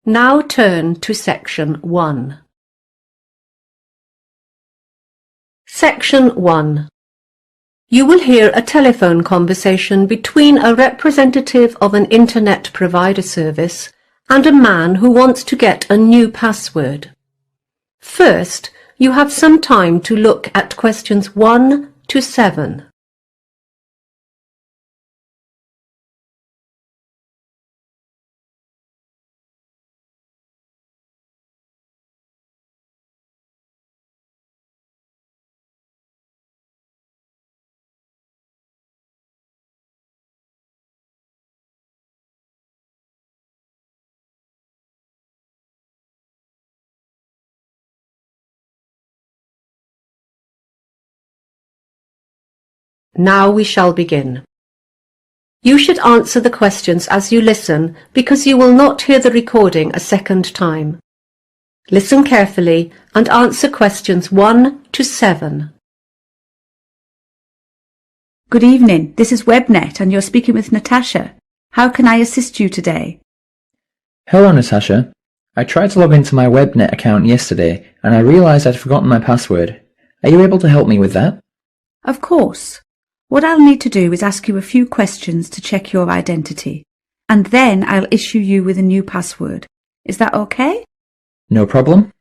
Now turn to Section 1. Section 1. You will hear a telephone conversation between a representative of an Internet provider service and a man who wants to get a new password. First, you have some time to look at questions 1 to 7. Now we shall begin. You should answer the questions as you listen because you will not hear the recording a second time. Listen carefully and answer questions 1 to 7. Good evening, this is WebNet and you're speaking with Natasha. How can I assist you today? Hello, Natasha. I tried to log into my WebNet account yesterday and I realised I'd forgotten my password. Are you able to help me with that? Of course. What I'll need to do is ask you a few questions to check your identity, and then I'll issue you with a new password. Is that okay? No problem.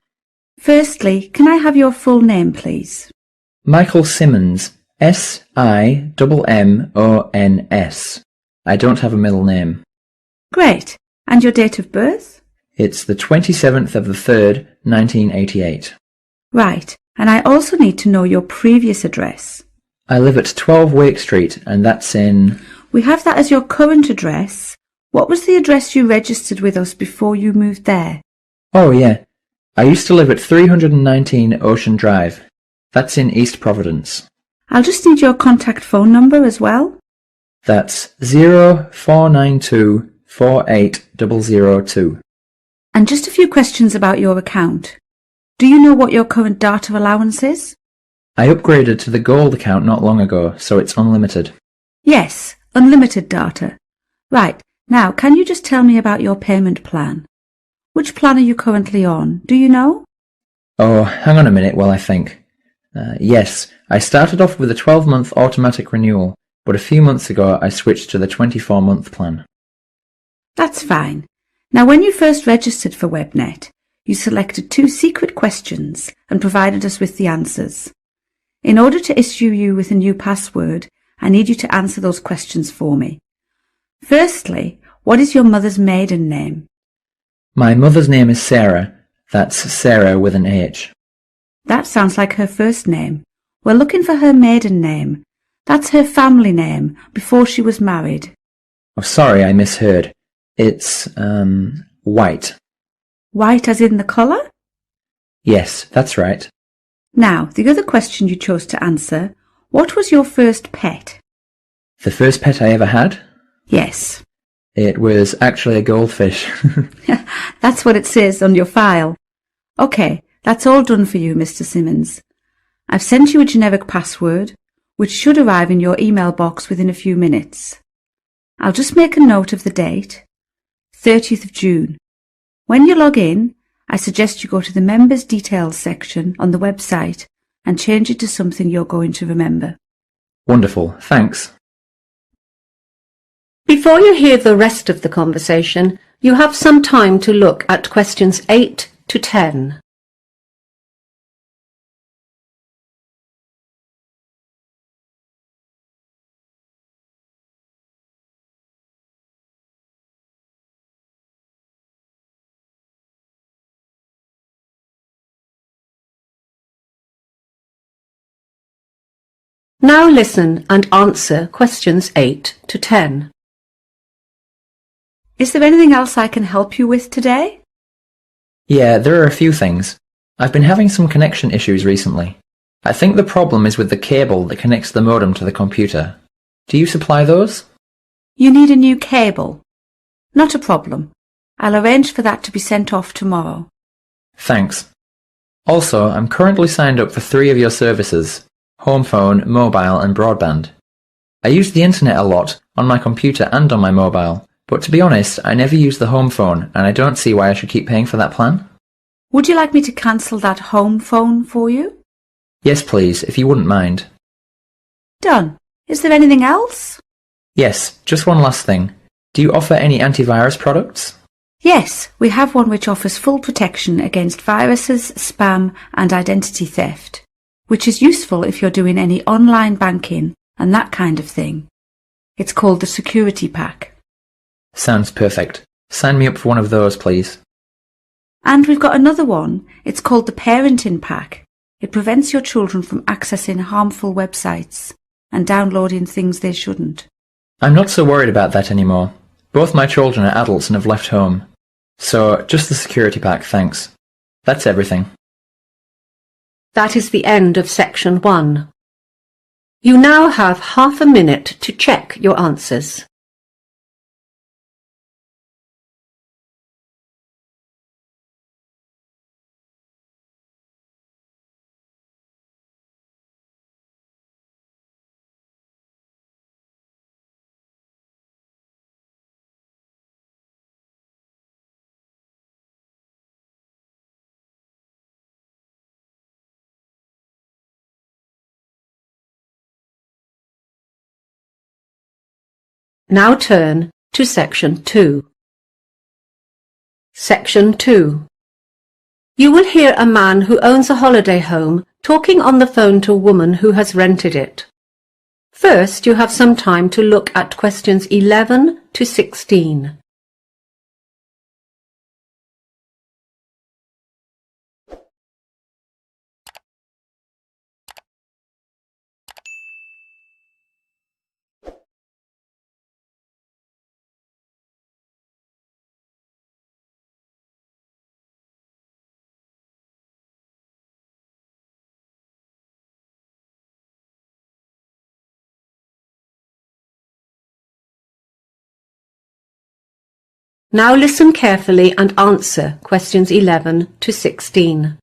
Firstly, can I have your full name, please? Michael Simmons. S-I-M-M-O-N-S. I don't have a middle name. Great. And your date of birth? It's the 27th of the 3rd, 1988. Right. And I also need to know your previous address. I live at 12 Wake Street, and that's in... We have that as your current address. What was the address you registered with us before you moved there? Oh, yeah. I used to live at 319 Ocean Drive. That's in East Providence. I'll just need your contact phone number as well. That's 0492 48002. And just a few questions about your account. Do you know what your current data allowance is? I upgraded to the Gold account not long ago, so it's unlimited. Yes, unlimited data. Right, now can you just tell me about your payment plan? Which plan are you currently on? Do you know? Oh, hang on a minute while I think. Yes, I started off with a 12-month automatic renewal, but a few months ago I switched to the 24-month plan. That's fine. Now when you first registered for WebNet, you selected 2 secret questions and provided us with the answers. In order to issue you with a new password, I need you to answer those questions for me. Firstly, what is your mother's maiden name? My mother's name is Sarah. That's Sarah with an H. That sounds like her first name. We're looking for her maiden name. That's her family name before she was married. Oh, sorry, I misheard. It's, White. White as in the colour? Yes, that's right. Now, the other question you chose to answer, what was your first pet? The first pet I ever had? Yes. It was actually a goldfish. That's what it says on your file. OK, that's all done for you, Mr. Simmons. I've sent you a generic password, which should arrive in your email box within a few minutes. I'll just make a note of the date, 30th of June. When you log in, I suggest you go to the Members Details section on the website and change it to something you're going to remember. Wonderful, thanks. Before you hear the rest of the conversation, you have some time to look at questions 8 to 10. Now listen and answer questions 8 to 10. Is there anything else I can help you with today? Yeah, there are a few things. I've been having some connection issues recently. I think the problem is with the cable that connects the modem to the computer. Do you supply those? You need a new cable. Not a problem. I'll arrange for that to be sent off tomorrow. Thanks. Also, I'm currently signed up for 3 of your services: home phone, mobile and broadband. I use the internet a lot, on my computer and on my mobile, But to be honest, I never use the home phone, and I don't see why I should keep paying for that plan. Would you like me to cancel that home phone for you? Yes, please, if you wouldn't mind. Done. Is there anything else? Yes, just one last thing. Do you offer any antivirus products? Yes, we have one which offers full protection against viruses, spam and identity theft, which is useful if you're doing any online banking and that kind of thing. It's called the Security Pack. Sounds perfect. Sign me up for one of those, please. And we've got another one. It's called the Parenting Pack. It prevents your children from accessing harmful websites and downloading things they shouldn't. I'm not so worried about that anymore. Both my children are adults and have left home. So, just the security pack, thanks. That's everything. That is the end of section 1. You now have half a minute to check your answers. Now turn to section 2. Section 2. You will hear a man who owns a holiday home talking on the phone to a woman who has rented it. First, you have some time to look at questions 11 to 16. Now listen carefully and answer questions 11 to 16.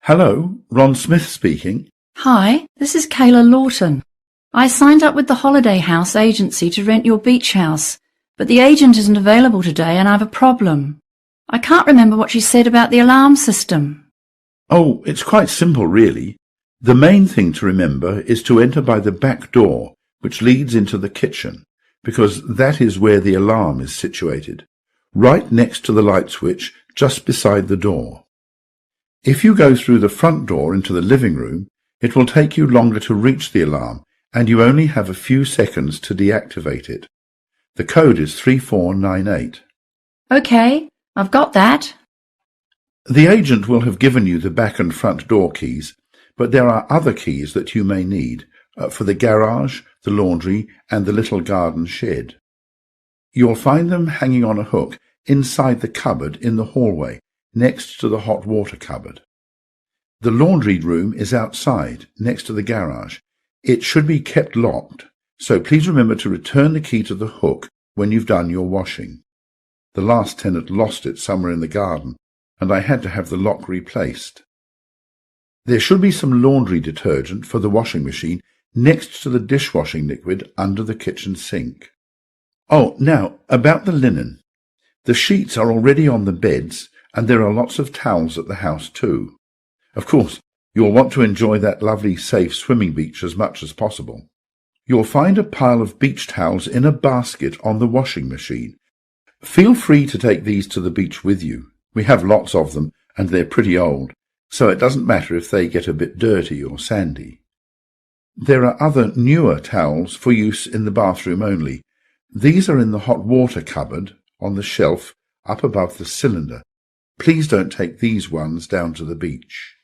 Hello, Ron Smith speaking. Hi, this is Kayla Lawton. I signed up with the Holiday House agency to rent your beach house, but the agent isn't available today and I have a problem. I can't remember what she said about the alarm system. Oh, it's quite simple, really. The main thing to remember is to enter by the back door, which leads into the kitchen, because that is where the alarm is situated, right next to the light switch, just beside the door. If you go through the front door into the living room, it will take you longer to reach the alarm, and you only have a few seconds to deactivate it. The code is 3498. Okay, I've got that. The agent will have given you the back and front door keys, but there are other keys that you may need for the garage, the laundry, and the little garden shed. You'll find them hanging on a hook inside the cupboard in the hallway, next to the hot water cupboard. The laundry room is outside, next to the garage. It should be kept locked, so please remember to return the key to the hook when you've done your washing. The last tenant lost it somewhere in the garden, and I had to have the lock replaced. There should be some laundry detergent for the washing machine next to the dishwashing liquid under the kitchen sink. Oh, now, about the linen. The sheets are already on the beds, and there are lots of towels at the house too. Of course, you'll want to enjoy that lovely, safe swimming beach as much as possible. You'll find a pile of beach towels in a basket on the washing machine. Feel free to take these to the beach with you. We have lots of them, and they're pretty old, so it doesn't matter if they get a bit dirty or sandy. There are other newer towels for use in the bathroom only. These are in the hot water cupboard on the shelf up above the cylinder. Please don't take these ones down to the beach.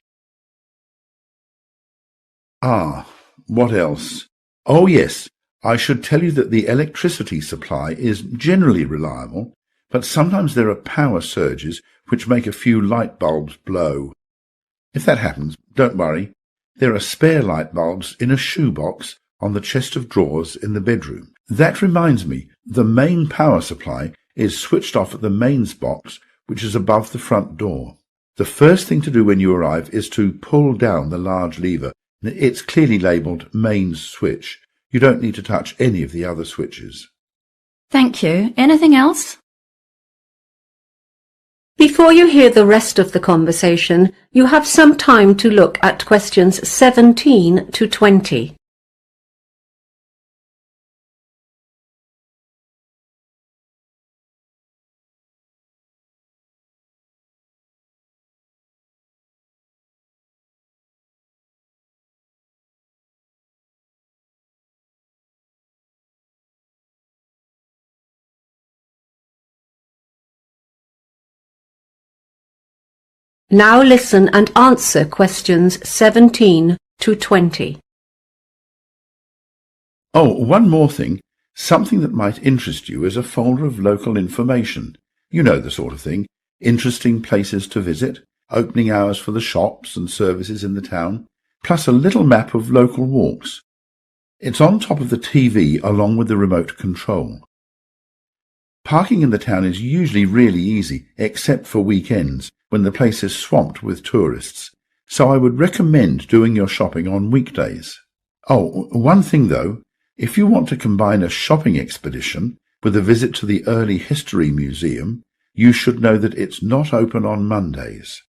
What else? Oh yes, I should tell you that the electricity supply is generally reliable, but sometimes there are power surges which make a few light bulbs blow. If that happens, don't worry. There are spare light bulbs in a shoebox on the chest of drawers in the bedroom. That reminds me, the main power supply is switched off at the mains box, which is above the front door. The first thing to do when you arrive is to pull down the large lever. It's clearly labelled mains switch. You don't need to touch any of the other switches. Thank you. Anything else? Before you hear the rest of the conversation, you have some time to look at questions 17 to 20. Now listen and answer questions 17 to 20. Oh, one more thing. Something that might interest you is a folder of local information. You know the sort of thing. Interesting places to visit, opening hours for the shops and services in the town, plus a little map of local walks. It's on top of the TV along with the remote control. Parking in the town is usually really easy, except for weekends, when the place is swamped with tourists, so I would recommend doing your shopping on weekdays. Oh, one thing though, if you want to combine a shopping expedition with a visit to the Early History Museum, you should know that it's not open on Mondays.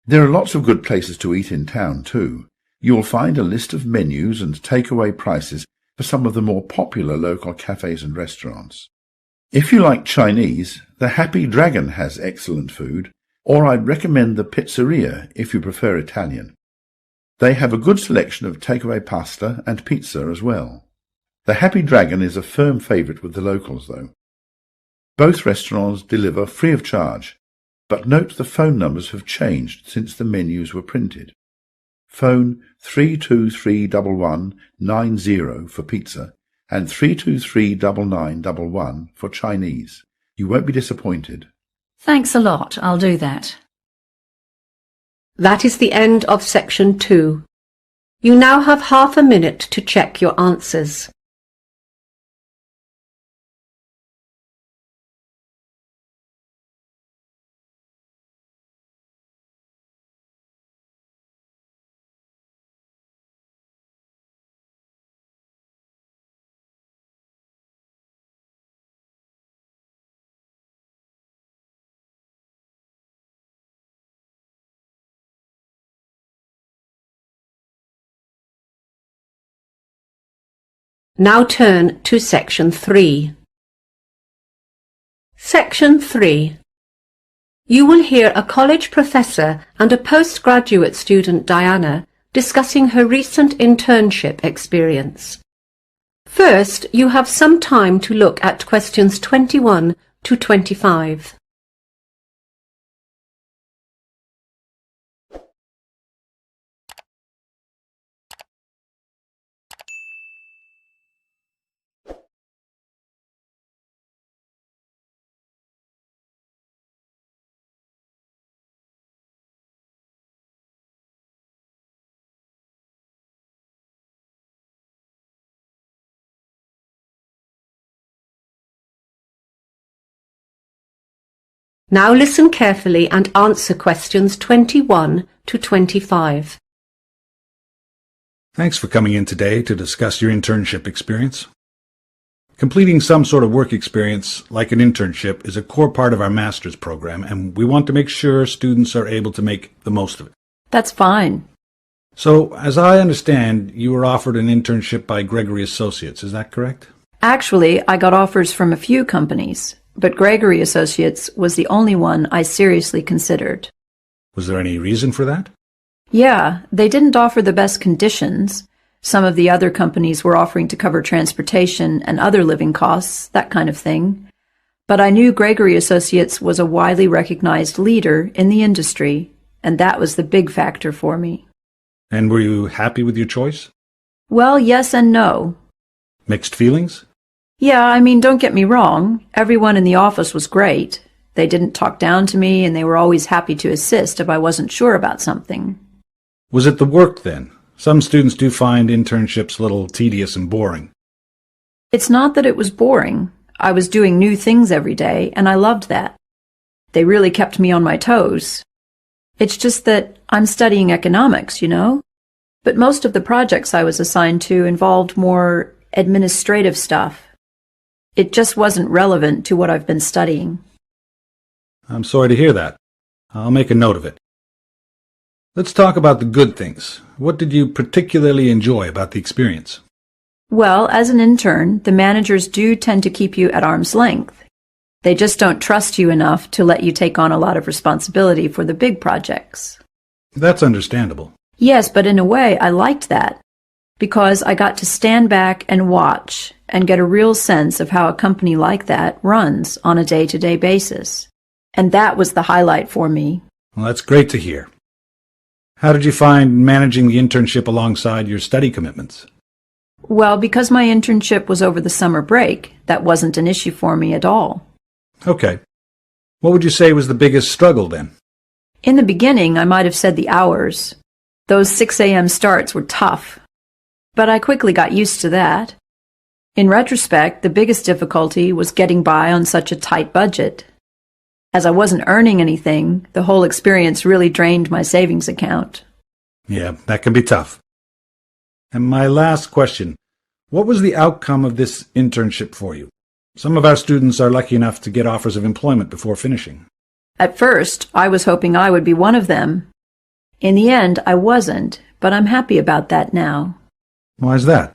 There are lots of good places to eat in town too. You'll find a list of menus and takeaway prices for some of the more popular local cafes and restaurants. If you like Chinese, the Happy Dragon has excellent food, or I'd recommend the Pizzeria if you prefer Italian. They have a good selection of takeaway pasta and pizza as well. The Happy Dragon is a firm favourite with the locals, though. Both restaurants deliver free of charge, but note the phone numbers have changed since the menus were printed. Phone 3231190 for pizza and 3239911 for Chinese. You won't be disappointed. Thanks a lot. I'll do that. That is the end of section 2. You now have half a minute to check your answers. Now turn to section 3. Section 3. You will hear a college professor and a postgraduate student, Diana, discussing her recent internship experience. First, you have some time to look at questions 21 to 25. Now listen carefully and answer questions 21 to 25. Thanks for coming in today to discuss your internship experience. Completing some sort of work experience, like an internship, is a core part of our master's program, and we want to make sure students are able to make the most of it. That's fine. So, as I understand, you were offered an internship by Gregory Associates, is that correct? Actually, I got offers from a few companies, but Gregory Associates was the only one I seriously considered. Was there any reason for that? Yeah, they didn't offer the best conditions. Some of the other companies were offering to cover transportation and other living costs, that kind of thing. But I knew Gregory Associates was a widely recognized leader in the industry, and that was the big factor for me. And were you happy with your choice? Well, yes and no. Mixed feelings? Yeah, I mean, don't get me wrong. Everyone in the office was great. They didn't talk down to me, and they were always happy to assist if I wasn't sure about something. Was it the work, then? Some students do find internships a little tedious and boring. It's not that it was boring. I was doing new things every day, and I loved that. They really kept me on my toes. It's just that I'm studying economics, you know? but most of the projects I was assigned to involved more administrative stuff. It just wasn't relevant to what I've been studying. I'm sorry to hear that. I'll make a note of it. Let's talk about the good things. What did you particularly enjoy about the experience? Well, as an intern, the managers do tend to keep you at arm's length. They just don't trust you enough to let you take on a lot of responsibility for the big projects. That's understandable. Yes, but in a way, I liked that, because I got to stand back and watch and get a real sense of how a company like that runs on a day-to-day basis. And that was the highlight for me. Well, that's great to hear. How did you find managing the internship alongside your study commitments? Well, because my internship was over the summer break, that wasn't an issue for me at all. Okay. What would you say was the biggest struggle then? In the beginning, I might have said the hours. Those 6 a.m. starts were tough. But I quickly got used to that. In retrospect, the biggest difficulty was getting by on such a tight budget. As I wasn't earning anything, the whole experience really drained my savings account. Yeah, that can be tough. And my last question, what was the outcome of this internship for you? Some of our students are lucky enough to get offers of employment before finishing. At first, I was hoping I would be one of them. In the end, I wasn't, but I'm happy about that now. Why is that?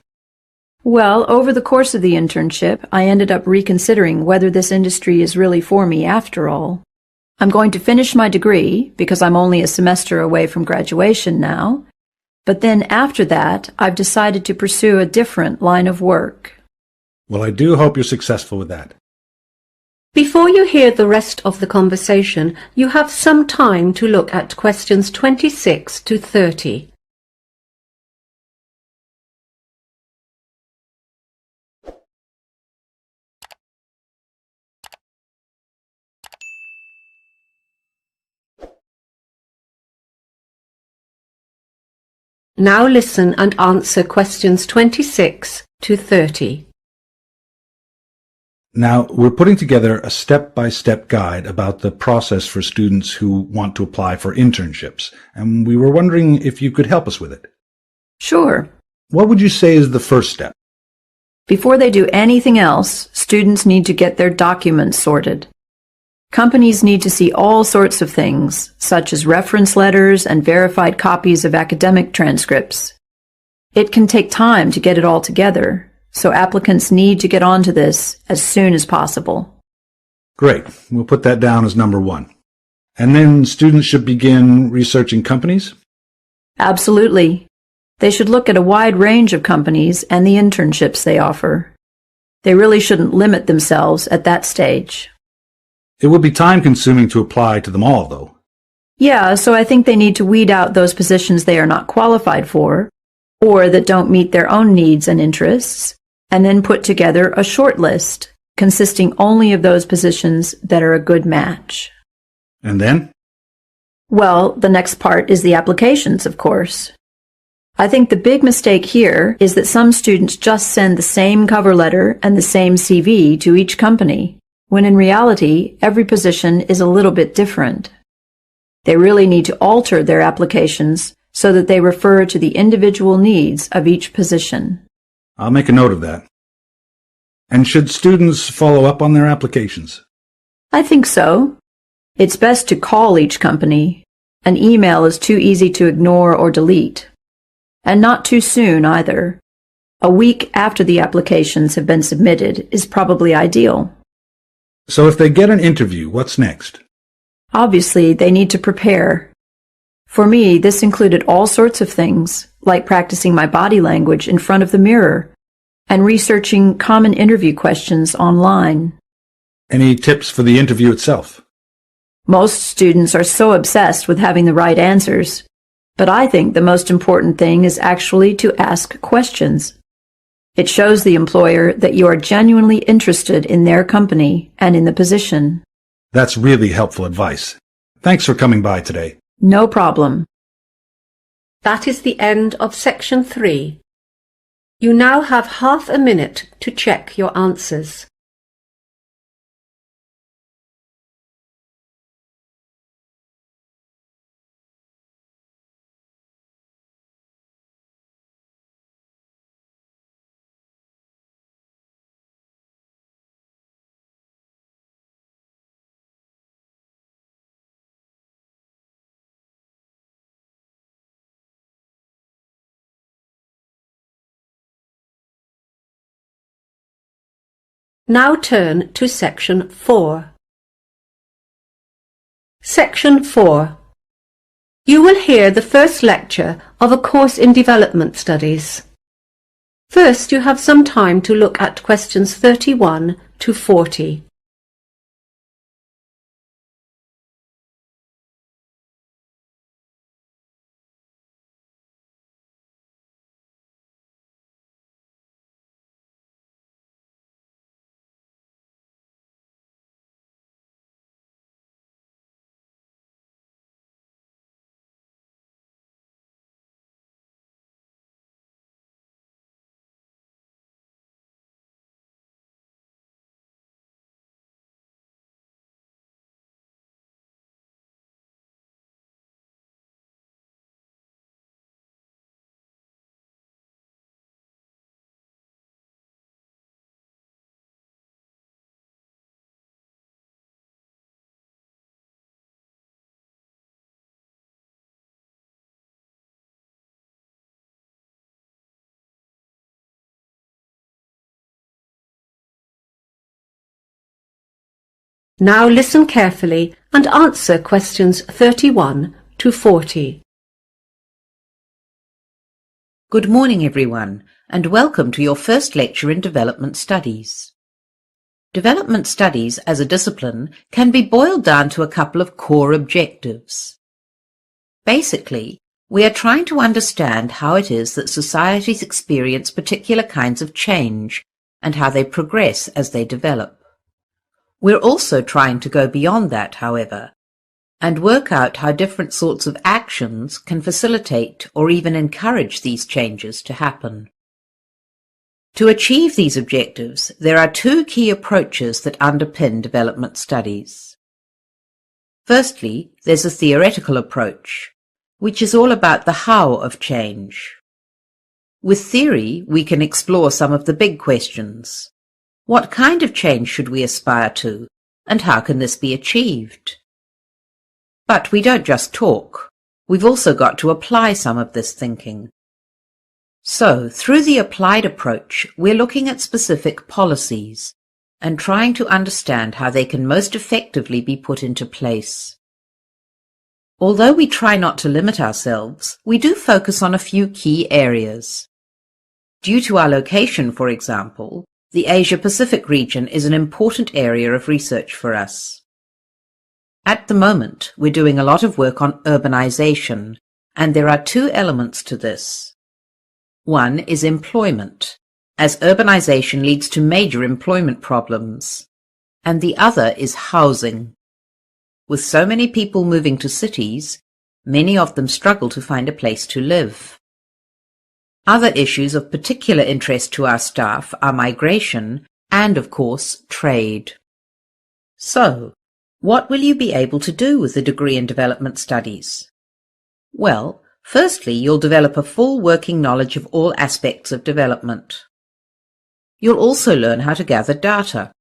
Well, over the course of the internship, I ended up reconsidering whether this industry is really for me after all. I'm going to finish my degree, because I'm only a semester away from graduation now, but then after that, I've decided to pursue a different line of work. Well, I do hope you're successful with that. Before you hear the rest of the conversation, you have some time to look at questions 26 to 30. Now listen and answer questions 26 to 30. Now, we're putting together a step-by-step guide about the process for students who want to apply for internships, and we were wondering if you could help us with it. Sure. What would you say is the first step? Before they do anything else, students need to get their documents sorted. Companies need to see all sorts of things, such as reference letters and verified copies of academic transcripts. It can take time to get it all together, so applicants need to get onto this as soon as possible. Great. We'll put that down as number one. And then students should begin researching companies? Absolutely. They should look at a wide range of companies and the internships they offer. They really shouldn't limit themselves at that stage. It would be time-consuming to apply to them all, though. Yeah, so I think they need to weed out those positions they are not qualified for, or that don't meet their own needs and interests, and then put together a short list consisting only of those positions that are a good match. And then? Well, the next part is the applications, of course. I think the big mistake here is that some students just send the same cover letter and the same CV to each company, when in reality, every position is a little bit different. They really need to alter their applications so that they refer to the individual needs of each position. I'll make a note of that. And should students follow up on their applications? I think so. It's best to call each company. An email is too easy to ignore or delete. And not too soon either. A week after the applications have been submitted is probably ideal. So if they get an interview, what's next? Obviously, they need to prepare. For me, this included all sorts of things, like practicing my body language in front of the mirror and researching common interview questions online. Any tips for the interview itself? Most students are so obsessed with having the right answers, but I think the most important thing is actually to ask questions. It shows the employer that you are genuinely interested in their company and in the position. That's really helpful advice. Thanks for coming by today. No problem. That is the end of section 3. You now have half a minute to check your answers. Now turn to Section 4. Section 4. You will hear the first lecture of a course in development studies. First, you have some time to look at questions 31 to 40. Now listen carefully and answer questions 31 to 40. Good morning, everyone, and welcome to your first lecture in Development Studies. Development Studies as a discipline can be boiled down to a couple of core objectives. Basically, we are trying to understand how it is that societies experience particular kinds of change and how they progress as they develop. We're also trying to go beyond that, however, and work out how different sorts of actions can facilitate or even encourage these changes to happen. To achieve these objectives, there are two key approaches that underpin development studies. Firstly, there's a theoretical approach, which is all about the how of change. With theory, we can explore some of the big questions. What kind of change should we aspire to, and how can this be achieved? But we don't just talk. We've also got to apply some of this thinking. So, through the applied approach, we're looking at specific policies and trying to understand how they can most effectively be put into place. Although we try not to limit ourselves, we do focus on a few key areas. Due to our location, for example, the Asia-Pacific region is an important area of research for us. At the moment, we're doing a lot of work on urbanization, and there are two elements to this. One is employment, as urbanization leads to major employment problems, and the other is housing. With so many people moving to cities, many of them struggle to find a place to live. Other issues of particular interest to our staff are migration and, of course, trade. So, what will you be able to do with a degree in development studies? Well, firstly, you'll develop a full working knowledge of all aspects of development. You'll also learn how to gather data.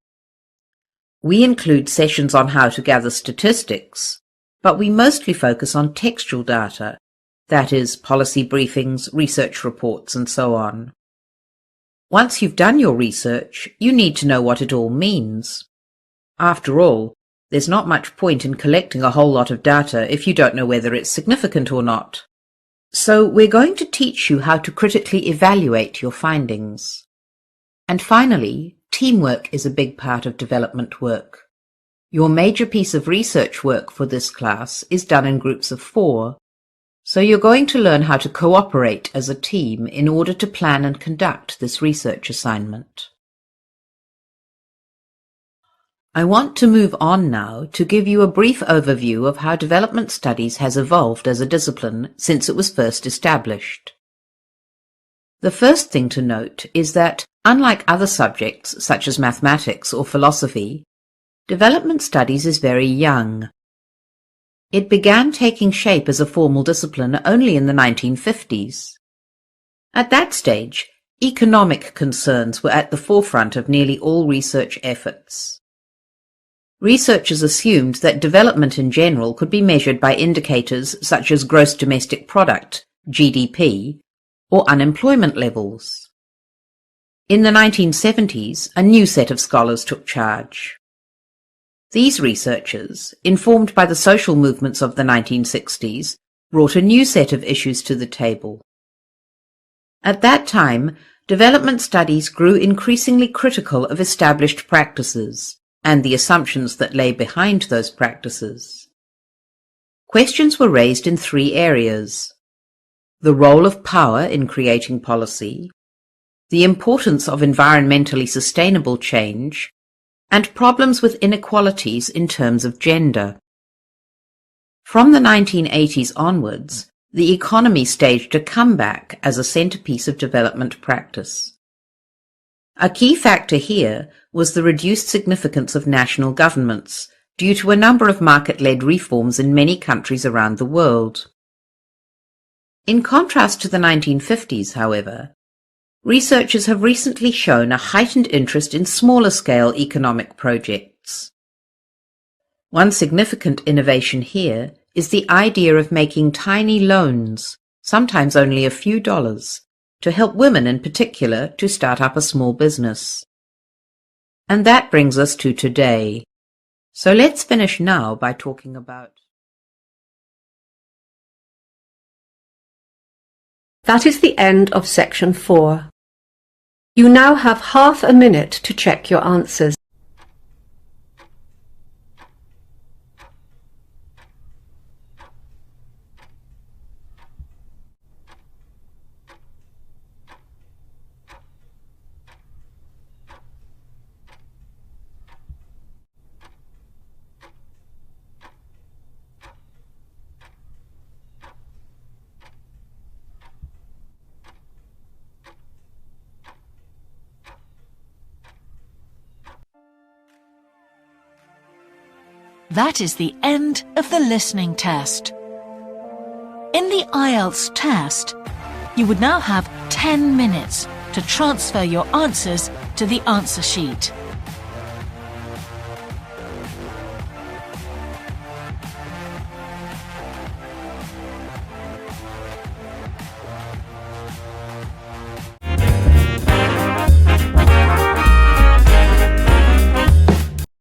We include sessions on how to gather statistics, but we mostly focus on textual data, that is, policy briefings, research reports, and so on. Once you've done your research, you need to know what it all means. After all, there's not much point in collecting a whole lot of data if you don't know whether it's significant or not. So we're going to teach you how to critically evaluate your findings. And finally, teamwork is a big part of development work. Your major piece of research work for this class is done in groups of 4, so you're going to learn how to cooperate as a team in order to plan and conduct this research assignment. I want to move on now to give you a brief overview of how development studies has evolved as a discipline since it was first established. The first thing to note is that, unlike other subjects such as mathematics or philosophy, development studies is very young. It began taking shape as a formal discipline only in the 1950s. At that stage, economic concerns were at the forefront of nearly all research efforts. Researchers assumed that development in general could be measured by indicators such as gross domestic product, GDP, or unemployment levels. In the 1970s, a new set of scholars took charge. These researchers, informed by the social movements of the 1960s, brought a new set of issues to the table. At that time, development studies grew increasingly critical of established practices and the assumptions that lay behind those practices. Questions were raised in three areas: the role of power in creating policy, the importance of environmentally sustainable change, and problems with inequalities in terms of gender. From the 1980s onwards, the economy staged a comeback as a centerpiece of development practice. A key factor here was the reduced significance of national governments due to a number of market-led reforms in many countries around the world. In contrast to the 1950s, however, researchers have recently shown a heightened interest in smaller-scale economic projects. One significant innovation here is the idea of making tiny loans, sometimes only a few dollars, to help women in particular to start up a small business. And that brings us to today. So let's finish now by talking about... That is the end of section 4. You now have half a minute to check your answers. That is the end of the listening test. In the IELTS test, you would now have 10 minutes to transfer your answers to the answer sheet.